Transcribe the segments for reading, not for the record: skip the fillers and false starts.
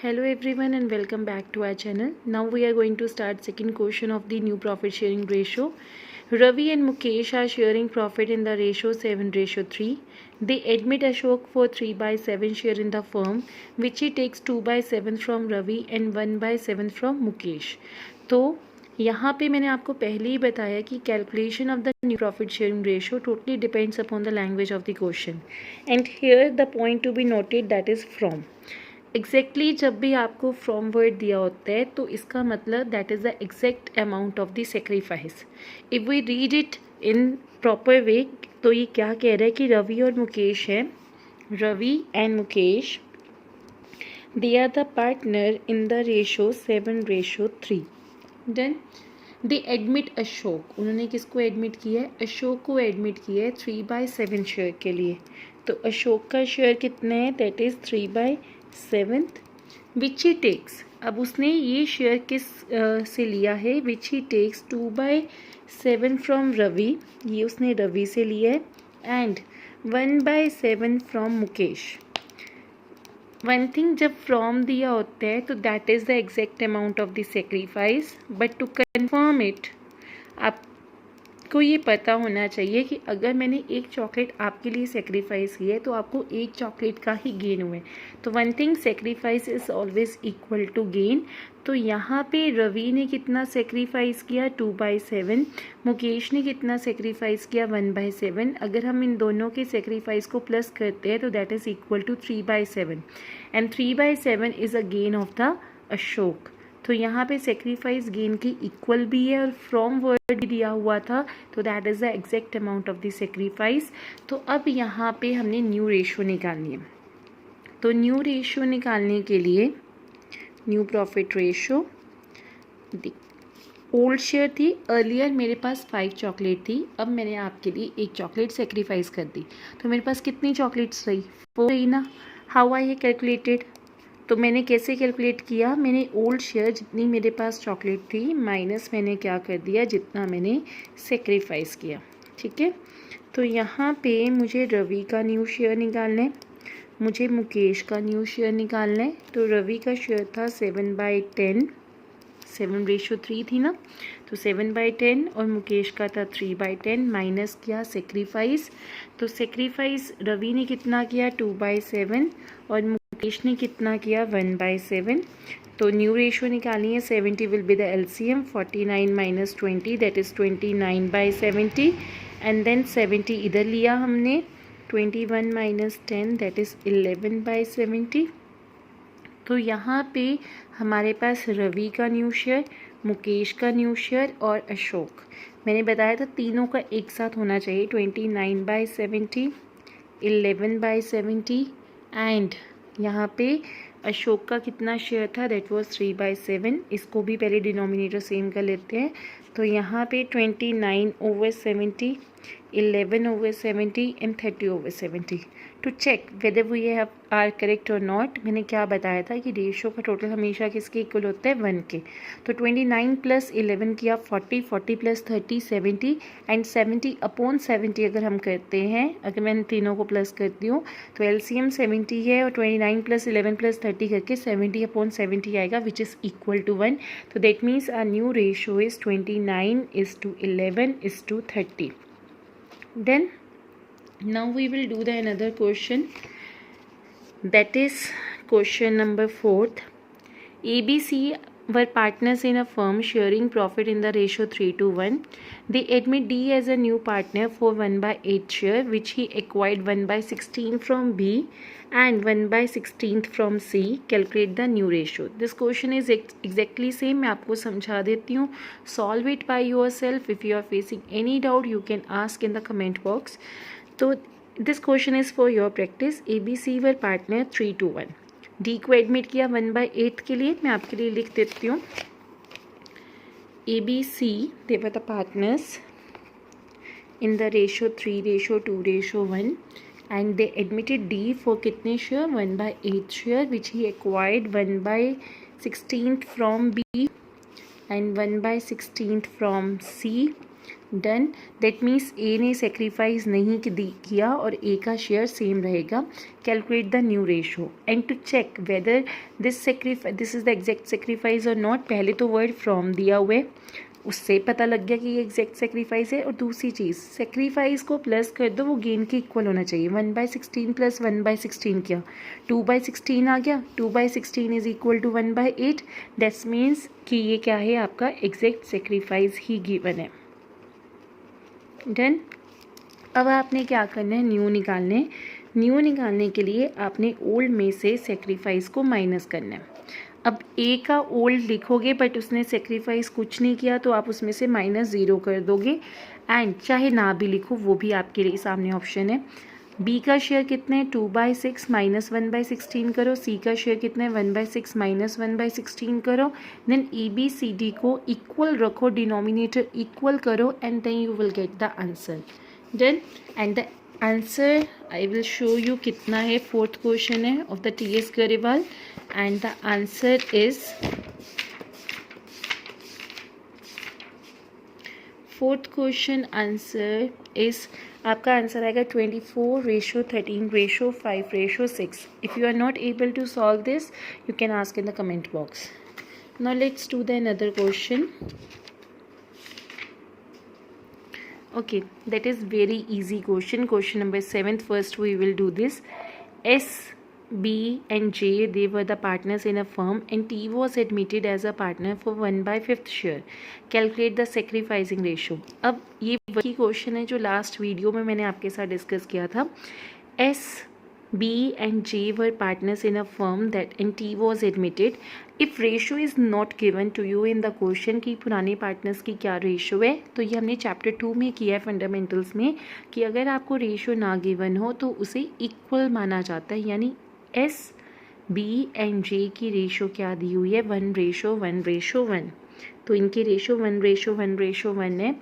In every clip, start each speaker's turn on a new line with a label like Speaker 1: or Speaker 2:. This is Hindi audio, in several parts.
Speaker 1: Hello everyone and welcome back to our channel. Now we are going to start second question of the new profit sharing ratio. Ravi and Mukesh are sharing profit in the ratio 7:3. They admit Ashok for 3/7 share in the firm, which he takes 2/7 from Ravi and 1/7 from Mukesh. तो यहाँ पे मैंने आपको पहले ही बताया कि calculation of the new profit sharing ratio totally depends upon the language of the question and here the point to be noted that is from. Exactly जब भी आपको फ्रॉम वर्ड दिया होता है तो इसका मतलब that is the exact amount of the sacrifice. If we read it in proper way तो ये क्या कह रहा है कि रवि और मुकेश है, Ravi and Mukesh they are the partner in the ratio 7:3. Then they admit Ashok, उन्होंने किसको एडमिट किया है? अशोक को एडमिट किया है 3/7 शेयर के लिए. तो अशोक का शेयर कितना है? That is 3/7 which he takes. अब उसने ये शेयर किस से लिया है? Which he takes 2/7 from Ravi, ये उसने रवि से लिया है, and 1/7 from Mukesh. One thing, जब फ्रॉम दिया होता है तो that is the exact amount of the sacrifice, but to confirm it आपको ये पता होना चाहिए कि अगर मैंने एक चॉकलेट आपके लिए सेक्रीफाइस की है तो आपको एक चॉकलेट का ही गेन हुआ है. तो one thing, sacrifice is always equal to gain. तो यहाँ पे रवि ने कितना सेक्रीफाइस किया? 2/7. मुकेश ने कितना सेक्रीफाइस किया? 1/7. अगर हम इन दोनों के सेक्रीफाइस को प्लस करते हैं तो that is equal to 3/7 and 3/7 is a gain of the Ashok. तो यहाँ पे सेक्रीफाइस गेन की इक्वल भी है और फ्रॉम वर्ड भी दिया हुआ था, तो that is the exact amount of the sacrifice. तो अब यहाँ पे हमने न्यू रेशियो निकालनी है. तो न्यू रेशियो निकालने के लिए new profit ratio, old share थी अर्लियर मेरे पास 5 चॉकलेट थी, अब मैंने आपके लिए एक चॉकलेट सेक्रीफाइस कर दी. तो मेरे पास कितनी चॉकलेट्स रही? 4 रही ना. How I calculated? तो मैंने कैसे कैलकुलेट किया? मैंने ओल्ड शेयर जितनी मेरे पास चॉकलेट थी माइनस मैंने क्या कर दिया, जितना मैंने सेक्रीफाइस किया. ठीक है. तो यहाँ पे मुझे रवि का न्यू शेयर निकालना है, मुझे मुकेश का न्यू शेयर निकालना है. तो रवि का शेयर था 7/10, 7:3 थी ना, तो 7/10 और मुकेश का था 3/10 माइनस किया सेक्रीफाइस. तो सेक्रीफाइस रवि ने कितना किया? 2/7 और मुकेश ने कितना किया? 1/7. तो न्यू रेशियो निकालनी है. 70 will be the LCM. 49 minus 20 that is 29/70 and then 70 इधर लिया हमने. 21 माइनस 10 दैट इज़ 11/70. तो यहाँ पे हमारे पास रवि का न्यू शेयर, मुकेश का न्यू शेयर और अशोक, मैंने बताया था तीनों का एक साथ होना चाहिए. 29/70, 11/70 एंड यहाँ पे अशोक का कितना शेयर था? That was 3/7. इसको भी पहले डिनोमिनेटर सेम कर लेते हैं. तो यहाँ पे 29/70, 11/70 and 30/70. To check whether we have are correct और नॉट, मैंने क्या बताया था कि रेशियो का टोटल हमेशा किसके इक्वल होता है? 1 के. तो 29 + 11 किया 40, 40 + 30 70 एंड 70/70 अगर हम करते हैं, अगर मैं तीनों को प्लस करती हूँ तो एलसीएम 70 है और 29 + 11 + 30 करके 70/70 आएगा विच इज़ इक्वल टू 1. तो that means our new ratio is 29:11:30. Then now we will do the another question, that is question number 4th. ABC were partners in a firm sharing profit in the ratio 3:1. They admit D as a new partner for 1/8 share which he acquired 1/16 from B and 1/16 from C. Calculate the new ratio. This question is exactly same. मैं आपको समझा देती हूँ. Solve it by yourself. If you are facing any doubt you can ask in the comment box. तो this question is for your practice. ABC were partner 3:1. D को एडमिट किया 1/8 के लिए. मैं आपके लिए लिख देती हूँ. ABC they were the partners in the ratio 3:2:1 and they admitted D for कितने share? 1/8 share which he acquired 1/16 from B and 1/16 from C. Done. That means A ने सेक्रीफाइस नहीं किया और ए का शेयर सेम रहेगा. Calculate the new ratio and to check whether this is the exact sacrifice or not. पहले तो वर्ड फ्रॉम दिया हुआ है, उससे पता लग गया कि ये एग्जैक्ट सेक्रीफाइस है. और दूसरी चीज़, सेक्रीफाइस को प्लस कर दो, वो गेन के इक्वल होना चाहिए. 1/16 प्लस 1/16 क्या, 2/16 आ गया. 2/16 is equal to 1/8. That's means कि ये क्या है, आपका एग्जैक्ट सेक्रीफाइस ही गिवन है. डन. अब आपने क्या करना है, न्यू निकालने. न्यू निकालने के लिए आपने ओल्ड में से सेक्रीफाइस को माइनस करना है. अब ए का ओल्ड लिखोगे बट उसने सेक्रीफाइस कुछ नहीं किया तो आप उसमें से -0 कर दोगे. एंड चाहे ना भी लिखो वो भी आपके लिए सामने ऑप्शन है. बी का शेयर कितने हैं, 2/6 माइनस 1/16 करो. सी का शेयर कितने हैं, 1/6 माइनस 1/16 करो. देन ABCD को इक्वल रखो, डिनोमिनेटर इक्वल करो and then you will get the answer. Done. And the answer I will show you कितना है. फोर्थ क्वेश्चन है of the TS Grewal and the answer is, fourth question answer is, आपका आंसर आएगा 24:13:5:6. If you are not able to solve this you can ask in the comment box. Now let's do the another question. Okay, that is very easy question. Question number 7. First we will do this. S, B and J, they were the partners in a firm and T was admitted as a partner for 1/5 share. Calculate the sacrificing ratio. अब ये वही क्वेश्चन है जो लास्ट वीडियो में मैंने आपके साथ डिस्कस किया था. S, B and J were partners in a firm that and T was admitted. If ratio is not given to you in the question कि पुराने पार्टनर्स की क्या रेशो है, तो ये हमने चैप्टर 2 में किया है फंडामेंटल्स में कि अगर आपको रेशो ना गिवन हो तो उसे इक्वल माना जाता है. यानी S, B एंड J की रेशो क्या दी हुई है, 1:1:1. तो इनकी रेशो 1:1:1 है.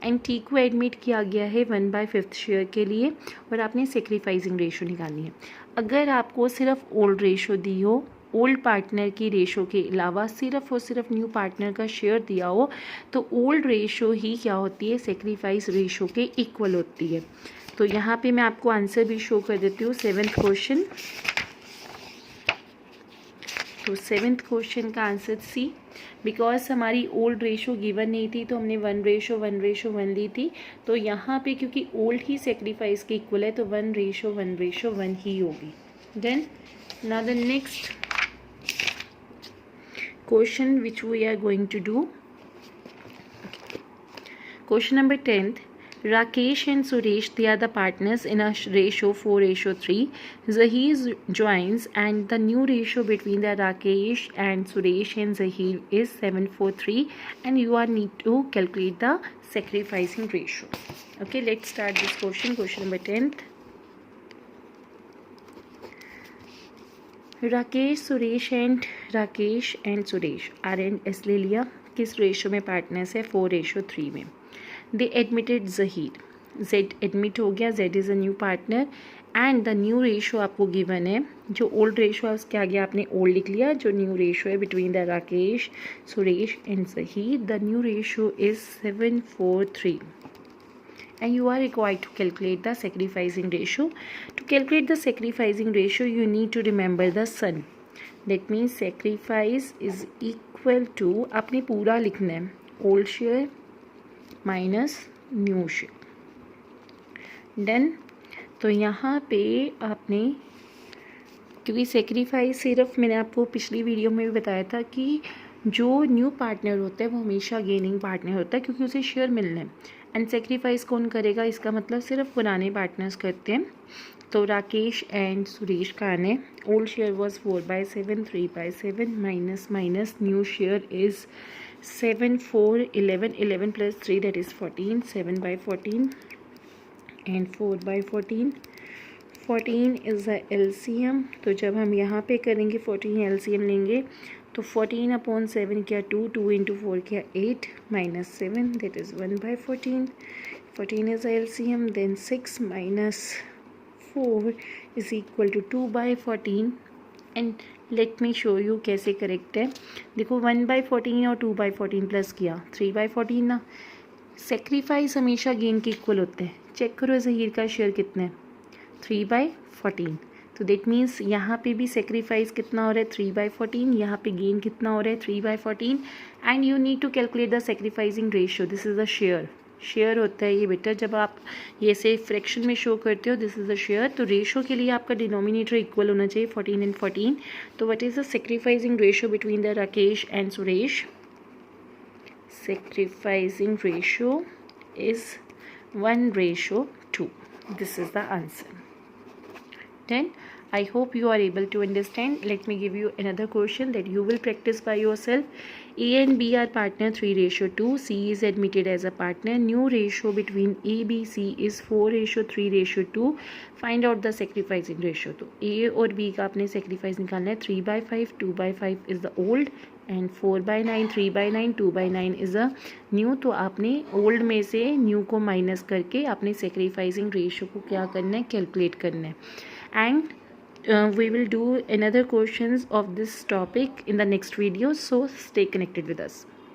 Speaker 1: एंड टी को एडमिट किया गया है 1/5 शेयर के लिए और आपने सेक्रीफाइसिंग रेशो निकालनी है. अगर आपको सिर्फ ओल्ड रेशो दी हो, ओल्ड पार्टनर की रेशो के अलावा सिर्फ और सिर्फ न्यू पार्टनर का शेयर दिया हो, तो ओल्ड रेशो ही क्या होती है, सेक्रीफाइस रेशो के इक्वल होती है. तो यहाँ पे मैं आपको आंसर भी शो कर देती हूँ. 7th question. तो 7th क्वेश्चन का आंसर सी. बिकॉज हमारी ओल्ड रेशो गिवन नहीं थी तो हमने 1:1:1 ली थी. तो यहाँ पे क्योंकि ओल्ड ही सेक्रीफाइस के इक्वल है तो 1:1:1 ही होगी. Then now the next question which we are going to do. Question number 10th. Rakesh and Suresh, they are the partners in a ratio 4:3. Zahir joins and the new ratio between the Rakesh and Suresh and Zahir is 7:3 and you are need to calculate the sacrificing ratio. Okay, let's start this question. Question number 10th. Rakesh Suresh and R and S ले लिया. किस रेशो में पार्टनर्स है, 4:3 में. They admitted Zaheer. Z admit हो गया, Z is a new partner and the new ratio आपको गिवन है. जो ओल्ड रेशो है उसके आगे आपने ओल्ड लिख लिया. जो न्यू रेशो है between the Rakesh Suresh and Zaheer, the new ratio is 7:3 and you are required to calculate the sacrificing ratio. To calculate the sacrificing ratio you need to remember the sum. That means sacrifice is equal to, आपने पूरा लिखना है, old share minus new share. Done. तो यहाँ पे आपने, क्योंकि सेक्रीफाइस सिर्फ मैंने आपको पिछली वीडियो में भी बताया था कि जो न्यू पार्टनर होता है वो हमेशा गेनिंग पार्टनर होता है क्योंकि उसे शेयर मिलना है. एंड सेक्रीफाइस कौन करेगा, इसका मतलब सिर्फ पुराने पार्टनर्स करते हैं. तो राकेश एंड सुरेश का ने old share was 4/7 3/7 minus new share is 7 4 11 11 + 3 that is 14 7/14 and 4/14. 14 is the LCM. तो जब हम यहाँ पे करेंगे 14 LCM लेंगे तो 14/7 क्या 2 2 × 4 क्या 8 -7 that is 1/14. 14 is the LCM. Then 6 - 4 is equal to 2/14. And let me show you कैसे करेक्ट है. देखो 1/14 और 2/14 प्लस किया 3/14 ना. सेक्रीफाइस हमेशा गेन के इक्वल होते हैं. चेक करो ज़हीर का शेयर कितना है, 3/14. तो देट मीन्स यहाँ पे भी सेक्रीफाइस कितना हो रहा है, 3/14. यहाँ पे गेन कितना हो रहा है, 3/14. And you need to calculate the sacrificing ratio. This is the share होता है ये बेटा, जब आप ये से फ्रैक्शन में शो करते हो, दिस इज़ द शेयर. तो रेशो के लिए आपका डिनोमिनेटर इक्वल होना चाहिए, 14 and 14. तो what is the sacrificing ratio between the Rakesh and Suresh? Sacrificing ratio is 1/2. This is the answer. Then I hope you are able to understand. Let me give you another question that you will practice by yourself. A and B are partner 3/2. C is admitted as a partner. New ratio between A, B, C is 4/3/2. Find out the sacrificing ratio. तो A और B का आपने sacrifice निकालना है. 3/5, 2/5 is the old and 4/9, 3/9, 2/9 is a new. तो आपने old में से new को माइनस करके आपने sacrificing ratio को क्या करना है, कैलकुलेट करना है. And we will do another questions of this topic in the next video, so stay connected with us.